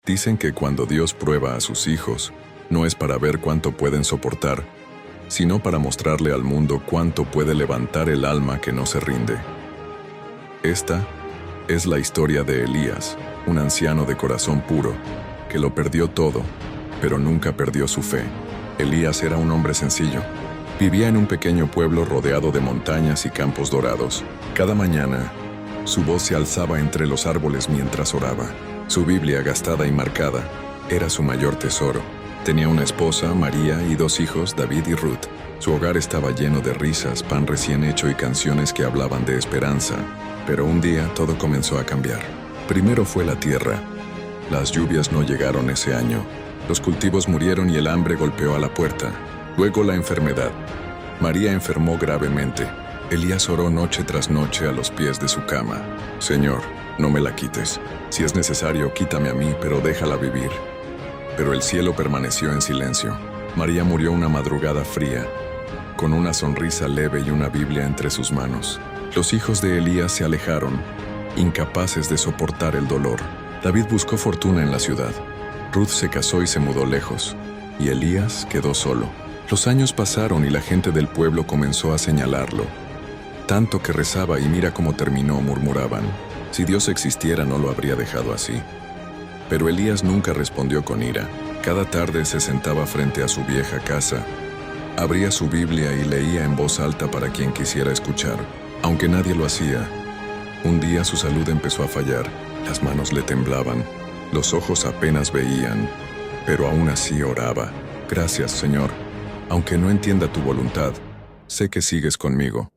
Dicen que cuando Dios prueba a sus hijos, no es para ver cuánto pueden soportar, sino para mostrarle al mundo cuánto puede levantar el alma que no se rinde. Esta es la historia de Elías, un anciano de corazón puro, que lo perdió todo, pero nunca perdió su fe. Elías era un hombre sencillo. Vivía en un pequeño pueblo rodeado de montañas y campos dorados. Cada mañana, su voz se alzaba entre los árboles mientras oraba. Su Biblia, gastada y marcada, era su mayor tesoro. Tenía una esposa, María, y 2 hijos, David y Ruth. Su hogar estaba lleno de risas, pan recién hecho y canciones que hablaban de esperanza. Pero un día todo comenzó a cambiar. Primero fue la tierra. Las lluvias no llegaron ese año. Los cultivos murieron y el hambre golpeó a la puerta. Luego la enfermedad. María enfermó gravemente. Elías oró noche tras noche a los pies de su cama. Señor, no me la quites. Si es necesario, quítame a mí, pero déjala vivir. Pero el cielo permaneció en silencio. María murió una madrugada fría, con una sonrisa leve y una Biblia entre sus manos. Los hijos de Elías se alejaron, incapaces de soportar el dolor. David buscó fortuna en la ciudad. Ruth se casó y se mudó lejos, y Elías quedó solo. Los años pasaron y la gente del pueblo comenzó a señalarlo. Tanto que rezaba y mira cómo terminó, murmuraban. Si Dios existiera no lo habría dejado así. Pero Elías nunca respondió con ira. Cada tarde se sentaba frente a su vieja casa, abría su Biblia y leía en voz alta para quien quisiera escuchar. Aunque nadie lo hacía, un día su salud empezó a fallar. Las manos le temblaban, los ojos apenas veían, pero aún así oraba. Gracias, Señor. Aunque no entienda tu voluntad, sé que sigues conmigo.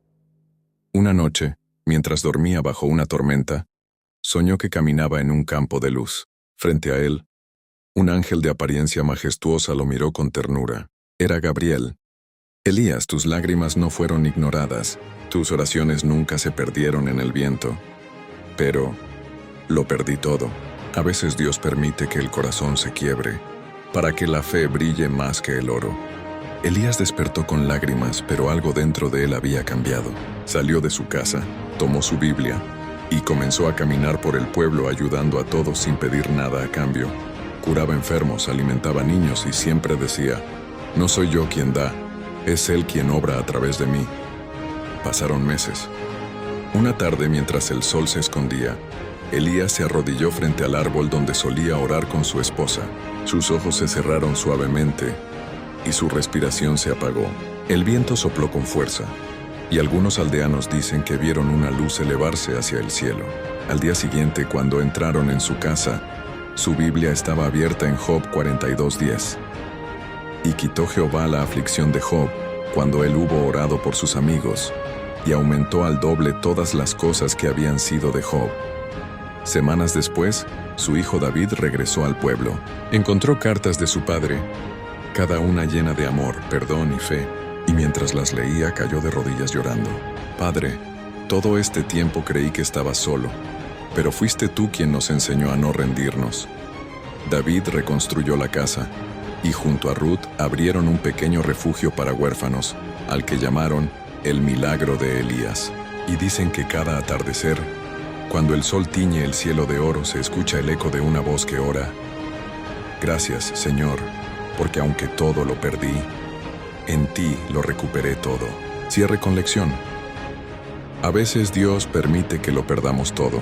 Una noche, mientras dormía bajo una tormenta, soñó que caminaba en un campo de luz. Frente a él, un ángel de apariencia majestuosa lo miró con ternura. Era Gabriel. Elías, tus lágrimas no fueron ignoradas, tus oraciones nunca se perdieron en el viento. Pero lo perdí todo. A veces Dios permite que el corazón se quiebre, para que la fe brille más que el oro. Elías despertó con lágrimas, pero algo dentro de él había cambiado. Salió de su casa, tomó su Biblia y comenzó a caminar por el pueblo ayudando a todos sin pedir nada a cambio. Curaba enfermos, alimentaba niños y siempre decía, no soy yo quien da, es Él quien obra a través de mí. Pasaron meses. Una tarde, mientras el sol se escondía, Elías se arrodilló frente al árbol donde solía orar con su esposa. Sus ojos se cerraron suavemente y su respiración se apagó. El viento sopló con fuerza, y algunos aldeanos dicen que vieron una luz elevarse hacia el cielo. Al día siguiente, cuando entraron en su casa, su Biblia estaba abierta en Job 42:10. Y quitó Jehová la aflicción de Job cuando él hubo orado por sus amigos, y aumentó al doble todas las cosas que habían sido de Job. Semanas después, su hijo David regresó al pueblo. Encontró cartas de su padre, cada una llena de amor, perdón y fe, y mientras las leía cayó de rodillas llorando. Padre, todo este tiempo creí que estaba solo, pero fuiste tú quien nos enseñó a no rendirnos. David reconstruyó la casa, y junto a Ruth abrieron un pequeño refugio para huérfanos, al que llamaron el milagro de Elías. Y dicen que cada atardecer, cuando el sol tiñe el cielo de oro, se escucha el eco de una voz que ora, gracias, Señor, porque aunque todo lo perdí, en ti lo recuperé todo. Cierre con lección. A veces Dios permite que lo perdamos todo,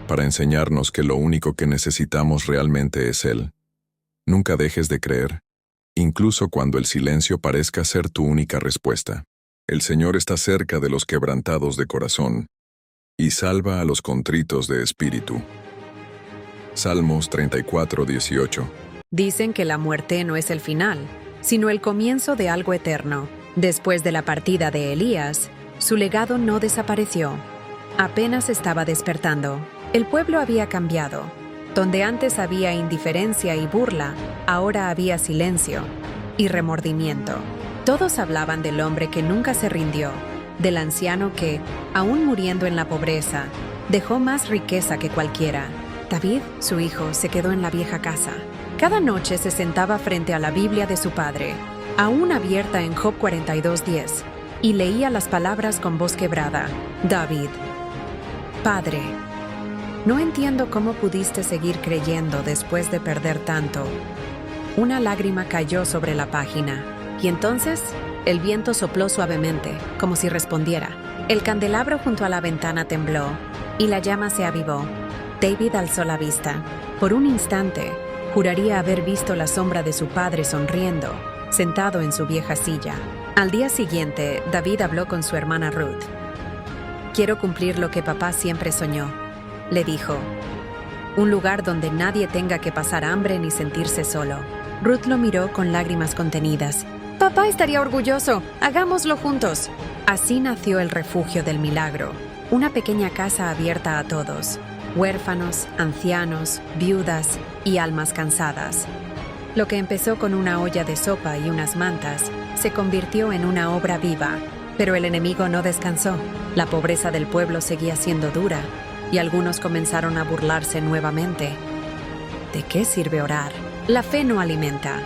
para enseñarnos que lo único que necesitamos realmente es Él. Nunca dejes de creer, incluso cuando el silencio parezca ser tu única respuesta. El Señor está cerca de los quebrantados de corazón y salva a los contritos de espíritu. Salmos 34:18. Dicen que la muerte no es el final, sino el comienzo de algo eterno. Después de la partida de Elías, su legado no desapareció. Apenas estaba despertando. El pueblo había cambiado. Donde antes había indiferencia y burla, ahora había silencio y remordimiento. Todos hablaban del hombre que nunca se rindió, del anciano que, aún muriendo en la pobreza, dejó más riqueza que cualquiera. David, su hijo, se quedó en la vieja casa. Cada noche se sentaba frente a la Biblia de su padre, aún abierta en Job 42:10, y leía las palabras con voz quebrada. David. Padre. No entiendo cómo pudiste seguir creyendo después de perder tanto. Una lágrima cayó sobre la página, y entonces el viento sopló suavemente, como si respondiera. El candelabro junto a la ventana tembló, y la llama se avivó. David alzó la vista. Por un instante, juraría haber visto la sombra de su padre sonriendo, sentado en su vieja silla. Al día siguiente, David habló con su hermana Ruth. «Quiero cumplir lo que papá siempre soñó», le dijo. «Un lugar donde nadie tenga que pasar hambre ni sentirse solo». Ruth lo miró con lágrimas contenidas. «Papá estaría orgulloso. Hagámoslo juntos». Así nació el Refugio del Milagro, una pequeña casa abierta a todos, huérfanos, ancianos, viudas y almas cansadas. Lo que empezó con una olla de sopa y unas mantas se convirtió en una obra viva, pero el enemigo no descansó. La pobreza del pueblo seguía siendo dura y algunos comenzaron a burlarse nuevamente. ¿De qué sirve orar? La fe no alimenta.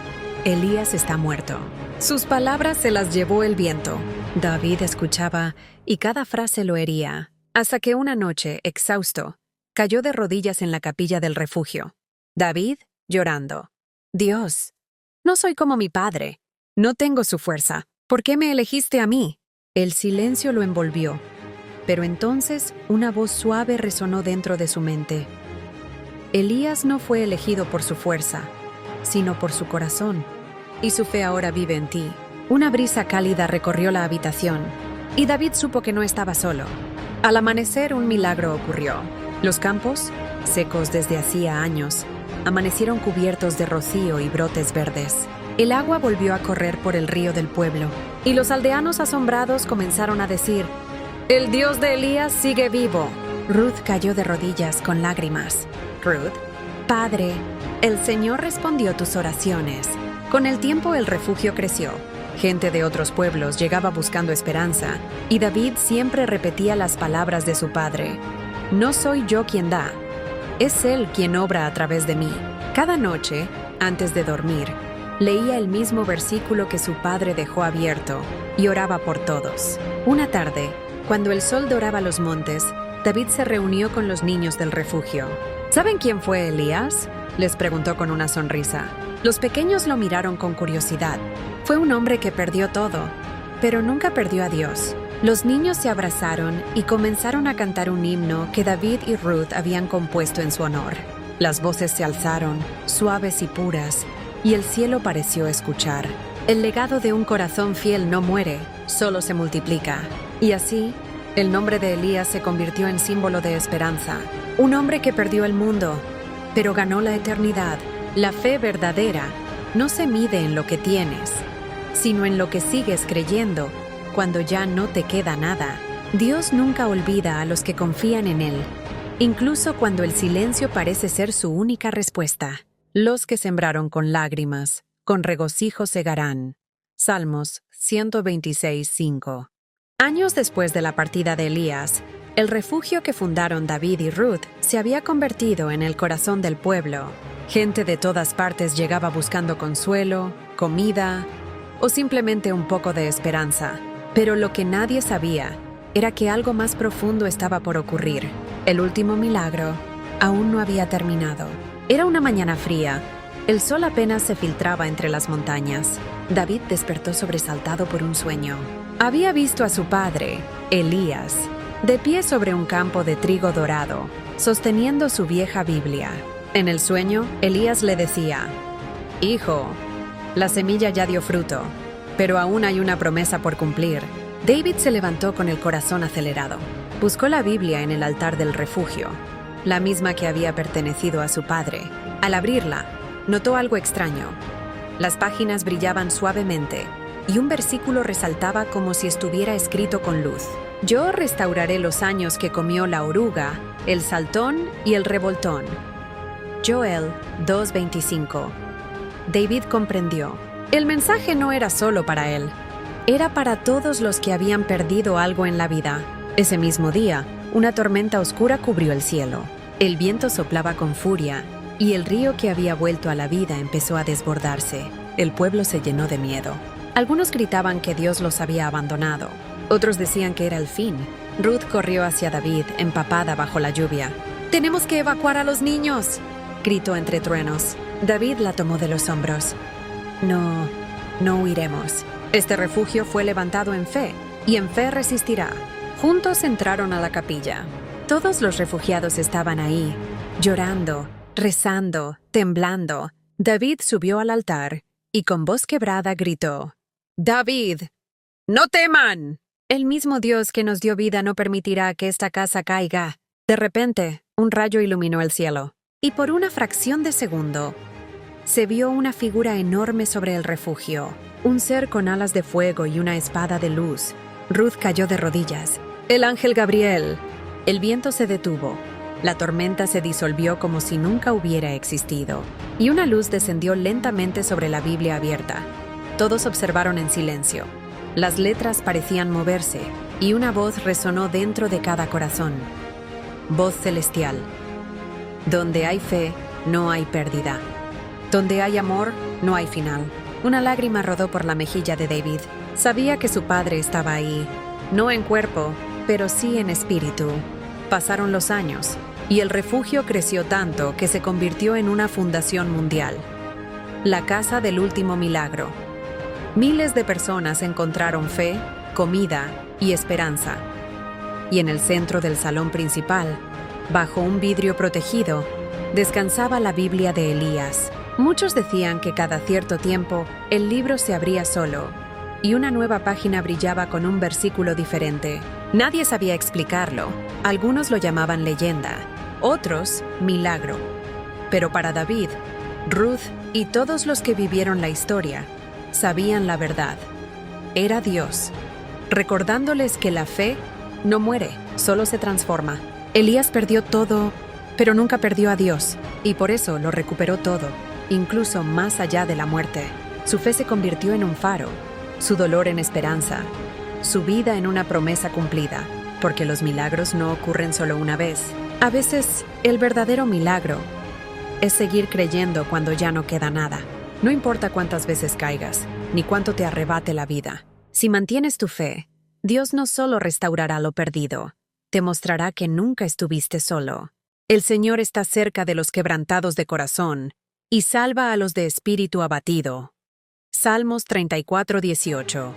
Elías está muerto. Sus palabras se las llevó el viento. David escuchaba y cada frase lo hería, hasta que una noche, exhausto, cayó de rodillas en la capilla del refugio. David, llorando. «Dios, no soy como mi padre. No tengo su fuerza. ¿Por qué me elegiste a mí?» El silencio lo envolvió, pero entonces una voz suave resonó dentro de su mente. Elías no fue elegido por su fuerza, sino por su corazón, y su fe ahora vive en ti. Una brisa cálida recorrió la habitación, y David supo que no estaba solo. Al amanecer, un milagro ocurrió. Los campos, secos desde hacía años, amanecieron cubiertos de rocío y brotes verdes. El agua volvió a correr por el río del pueblo, y los aldeanos asombrados comenzaron a decir: «El Dios de Elías sigue vivo». Ruth cayó de rodillas con lágrimas. «Ruth, Padre, el Señor respondió tus oraciones». Con el tiempo el refugio creció. Gente de otros pueblos llegaba buscando esperanza, y David siempre repetía las palabras de su padre: «No soy yo quien da, es Él quien obra a través de mí». Cada noche, antes de dormir, leía el mismo versículo que su padre dejó abierto y oraba por todos. Una tarde, cuando el sol doraba los montes, David se reunió con los niños del refugio. ¿Saben quién fue Elías?, les preguntó con una sonrisa. Los pequeños lo miraron con curiosidad. Fue un hombre que perdió todo, pero nunca perdió a Dios. Los niños se abrazaron y comenzaron a cantar un himno que David y Ruth habían compuesto en su honor. Las voces se alzaron, suaves y puras, y el cielo pareció escuchar. El legado de un corazón fiel no muere, solo se multiplica. Y así, el nombre de Elías se convirtió en símbolo de esperanza. Un hombre que perdió el mundo, pero ganó la eternidad. La fe verdadera no se mide en lo que tienes, sino en lo que sigues creyendo cuando ya no te queda nada. Dios nunca olvida a los que confían en Él, incluso cuando el silencio parece ser su única respuesta. Los que sembraron con lágrimas, con regocijo segarán. Salmos 126:5. Años después de la partida de Elías, el refugio que fundaron David y Ruth se había convertido en el corazón del pueblo. Gente de todas partes llegaba buscando consuelo, comida o simplemente un poco de esperanza. Pero lo que nadie sabía era que algo más profundo estaba por ocurrir. El último milagro aún no había terminado. Era una mañana fría. El sol apenas se filtraba entre las montañas. David despertó sobresaltado por un sueño. Había visto a su padre, Elías, de pie sobre un campo de trigo dorado, sosteniendo su vieja Biblia. En el sueño, Elías le decía: «Hijo, la semilla ya dio fruto, pero aún hay una promesa por cumplir». David se levantó con el corazón acelerado. Buscó la Biblia en el altar del refugio, la misma que había pertenecido a su padre. Al abrirla, notó algo extraño. Las páginas brillaban suavemente y un versículo resaltaba como si estuviera escrito con luz. «Yo restauraré los años que comió la oruga, el saltón y el revoltón». Joel 2:25. David comprendió. El mensaje no era solo para él. Era para todos los que habían perdido algo en la vida. Ese mismo día, una tormenta oscura cubrió el cielo. El viento soplaba con furia, y el río que había vuelto a la vida empezó a desbordarse. El pueblo se llenó de miedo. Algunos gritaban que Dios los había abandonado. Otros decían que era el fin. Ruth corrió hacia David, empapada bajo la lluvia. ¡Tenemos que evacuar a los niños!, gritó entre truenos. David la tomó de los hombros. No huiremos. Este refugio fue levantado en fe, y en fe resistirá. Juntos entraron a la capilla. Todos los refugiados estaban ahí, llorando, rezando, temblando. David subió al altar y con voz quebrada gritó: «David, no teman. El mismo Dios que nos dio vida no permitirá que esta casa caiga». De repente, un rayo iluminó el cielo, y por una fracción de segundo, se vio una figura enorme sobre el refugio, un ser con alas de fuego y una espada de luz. Ruth cayó de rodillas. «El ángel Gabriel». El viento se detuvo. La tormenta se disolvió como si nunca hubiera existido, y una luz descendió lentamente sobre la Biblia abierta. Todos observaron en silencio. Las letras parecían moverse, y una voz resonó dentro de cada corazón. Voz celestial. Donde hay fe, no hay pérdida. Donde hay amor, no hay final. Una lágrima rodó por la mejilla de David. Sabía que su padre estaba ahí, no en cuerpo, pero sí en espíritu. Pasaron los años, y el refugio creció tanto que se convirtió en una fundación mundial. La Casa del Último Milagro. Miles de personas encontraron fe, comida y esperanza. Y en el centro del salón principal, bajo un vidrio protegido, descansaba la Biblia de Elías. Muchos decían que cada cierto tiempo el libro se abría solo, y una nueva página brillaba con un versículo diferente. Nadie sabía explicarlo. Algunos lo llamaban leyenda, otros milagro. Pero para David, Ruth y todos los que vivieron la historia sabían la verdad. Era Dios, recordándoles que la fe no muere, solo se transforma. Elías perdió todo, pero nunca perdió a Dios, y por eso lo recuperó todo, incluso más allá de la muerte. Su fe se convirtió en un faro, su dolor en esperanza, su vida en una promesa cumplida, porque los milagros no ocurren solo una vez. A veces, el verdadero milagro es seguir creyendo cuando ya no queda nada. No importa cuántas veces caigas, ni cuánto te arrebate la vida. Si mantienes tu fe, Dios no solo restaurará lo perdido, te mostrará que nunca estuviste solo. El Señor está cerca de los quebrantados de corazón y salva a los de espíritu abatido. Salmos 34:18.